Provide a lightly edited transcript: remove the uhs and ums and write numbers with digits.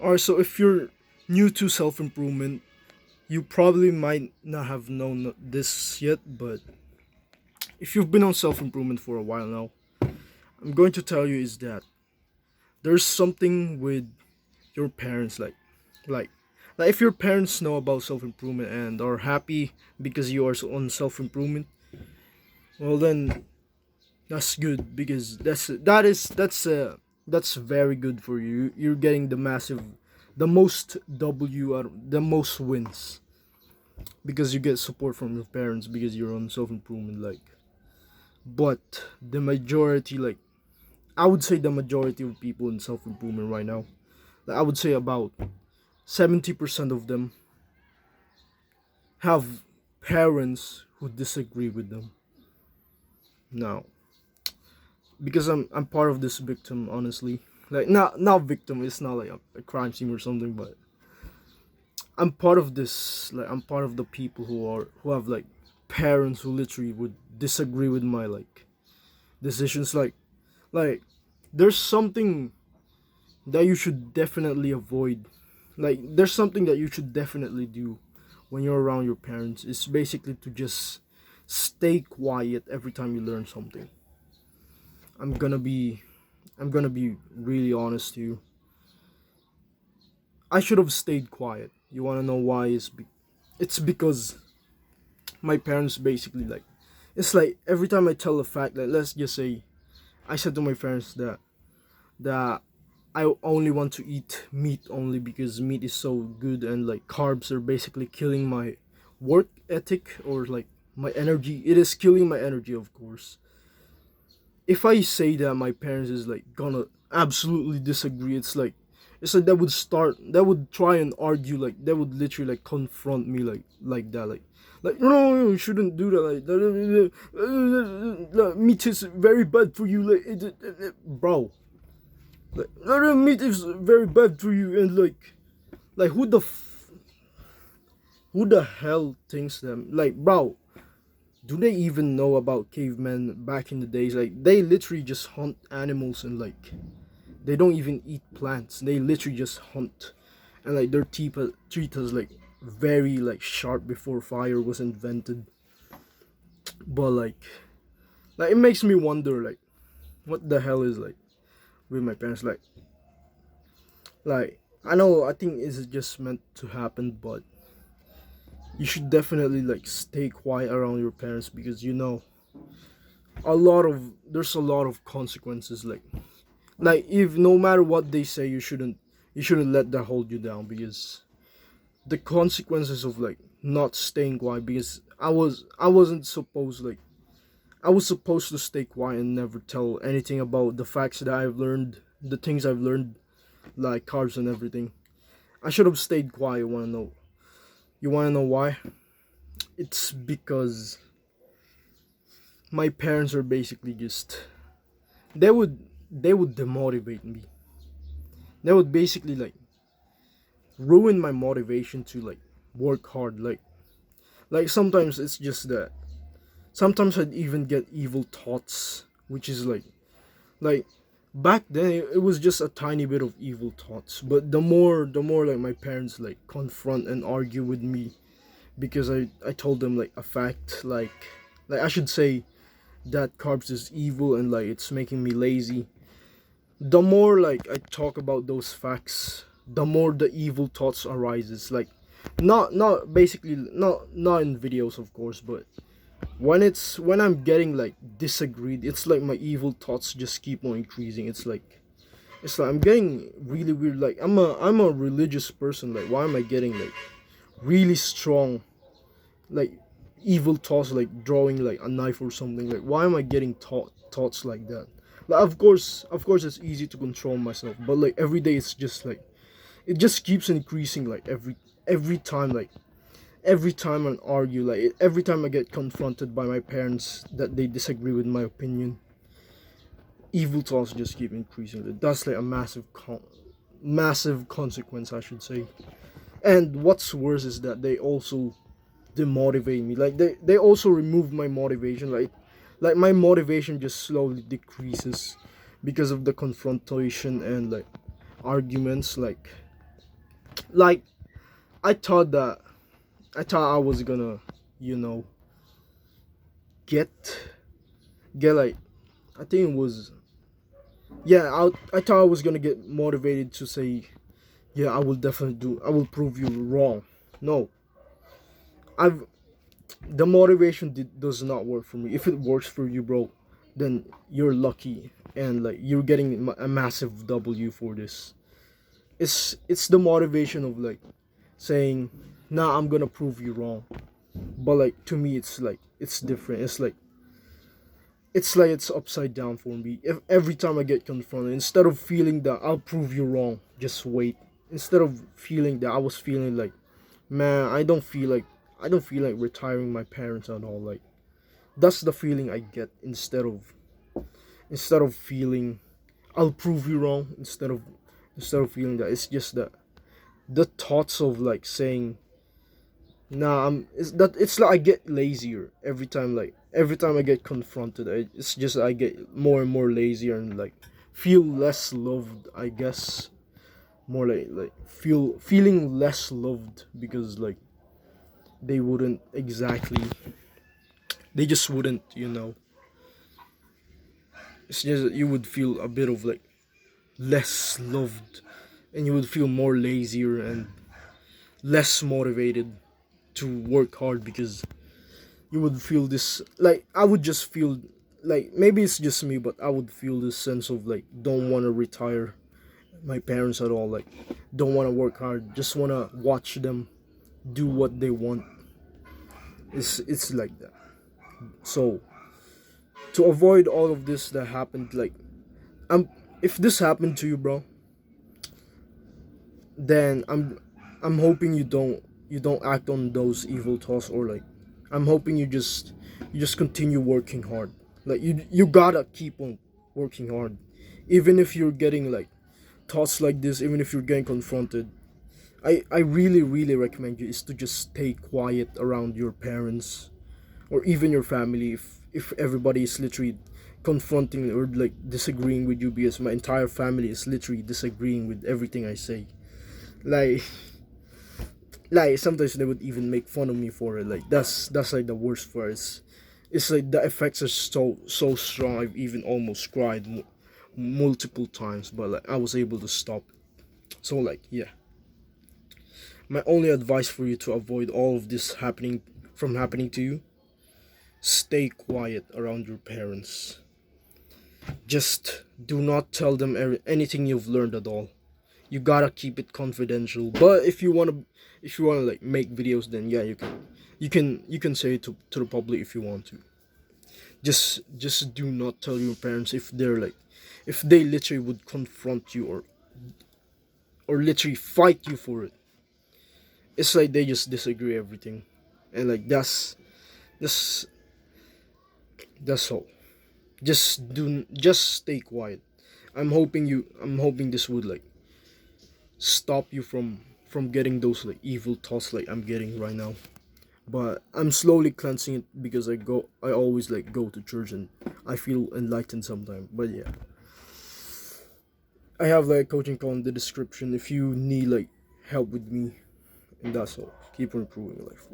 Alright, so if you're new to self improvement, you probably might not have known this yet, but if you've been on self improvement for a while now, I'm going to tell you is that there's something with your parents like like if your parents know about self improvement and are happy because you are on self improvement, well then that's good because that's very good for you. You're getting the most W out of the most wins because you get support from your parents because you're on self improvement. But the majority, I would say the majority of people in self improvement right now, I would say about 70% of them have parents who disagree with them. Now, because I'm part of this victim, honestly. Not victim, it's not like a crime scene or something, but I'm part of this. Like I'm part of the people who have like parents who literally would disagree with my decisions. Like there's something that you should definitely avoid. Like there's something that you should definitely do when you're around your parents. It's basically to just stay quiet every time you learn something. I'm gonna be I'm gonna be really honest to you. I should have stayed quiet. You wanna know why? It's because my parents basically it's like every time I tell a fact, like let's just say I said to my parents that I only want to eat meat only because meat is so good and like carbs are basically killing my work ethic or like my energy. It is killing my energy, of course. If I say that, my parents is like gonna absolutely disagree. It's like that would try and argue, like they would literally like confront me like that, like no, you shouldn't do that, like meat is very bad for you, bro, like meat is very bad for you, and like who the hell thinks them, like, bro, do they even know about cavemen back in the days? Like they literally just hunt animals and like they don't even eat plants. They literally just hunt, and like their teeth is like very like sharp before fire was invented. But like it makes me wonder like what the hell is like with my parents, like I know I think it's just meant to happen, but you should definitely like stay quiet around your parents because there's a lot of consequences, like if no matter what they say, you shouldn't let that hold you down because the consequences of like not staying quiet, because I was supposed to stay quiet and never tell anything about the facts that I've learned, the things I've learned, like carbs and everything. I should have stayed quiet. You wanna know why? It's because my parents are basically just they would demotivate me. They would basically like ruin my motivation to like work hard. Like sometimes it's just that sometimes I'd even get evil thoughts, which is like back then it was just a tiny bit of evil thoughts, but the more like my parents like confront and argue with me because I told them like a fact, like I should say that carbs is evil and like it's making me lazy. The more like I talk about those facts, the more the evil thoughts arises, like not basically not in videos, of course, but when I'm getting like disagreed, it's like my evil thoughts just keep on increasing. It's like I'm getting really weird. Like I'm a religious person. Like why am I getting like really strong, like evil thoughts, like drawing like a knife or something? Like why am I getting thoughts like that? Like of course it's easy to control myself, but like every day it's just like it just keeps increasing. Like every time, like every time I argue, like every time I get confronted by my parents that they disagree with my opinion, evil thoughts just keep increasing. That's like a massive consequence, I should say. And what's worse is that they also demotivate me. Like they also remove my motivation. Like my motivation just slowly decreases because of the confrontation and like arguments. Like I thought that I was gonna, you know, get like, I think it was, yeah, I thought I was gonna get motivated to say, yeah, I will definitely do, I will prove you wrong. No, I've the motivation does not work for me. If it works for you, bro, then you're lucky, and like you're getting a massive W for this. It's the motivation of like saying, nah, I'm gonna prove you wrong. But like to me, it's like it's different. It's like it's upside down for me. If every time I get confronted, instead of feeling that I'll prove you wrong, just wait. Instead of feeling that, I was feeling like, man, I don't feel like retiring my parents at all. Like that's the feeling I get, instead of feeling I'll prove you wrong, instead of feeling that. It's just that the thoughts of like saying, nah, it's like I get lazier every time. Like every time I get confronted, it's just I get more and more lazier and like feel less loved, I guess. More like feeling less loved, because like they wouldn't exactly, they just wouldn't, it's just you would feel a bit of like less loved, and you would feel more lazier and less motivated to work hard, because you would feel this, like I would just feel like, maybe it's just me, but I would feel this sense of like don't want to retire my parents at all. Like don't want to work hard, just want to watch them do what they want. It's like that. So to avoid all of this that happened, like I'm if this happened to you, bro, then I'm hoping you don't act on those evil thoughts, or like I'm hoping you just continue working hard. Like you gotta keep on working hard, even if you're getting like thoughts like this, even if you're getting confronted. I really recommend you is to just stay quiet around your parents, or even your family, if everybody is literally confronting or like disagreeing with you, because my entire family is literally disagreeing with everything I say. Like sometimes they would even make fun of me for it. Like that's like the worst part. It's like the effects are so strong. I've even almost cried multiple times, but like I was able to stop. So like yeah, my only advice for you to avoid all of this happening to you: stay quiet around your parents. Just do not tell them anything you've learned at all. You gotta keep it confidential. But if you wanna like make videos, then yeah, you can say it to the public if you want to. Just do not tell your parents, if they literally would confront you, or literally fight you for it. It's like they just disagree everything, and like that's that's all. Just stay quiet. I'm hoping this would like stop you from getting those like evil thoughts like I'm getting right now. But I'm slowly cleansing it, because I always like go to church, and I feel enlightened sometimes. But yeah, I have like coaching call in the description if you need like help with me. And that's all. Keep on improving your life.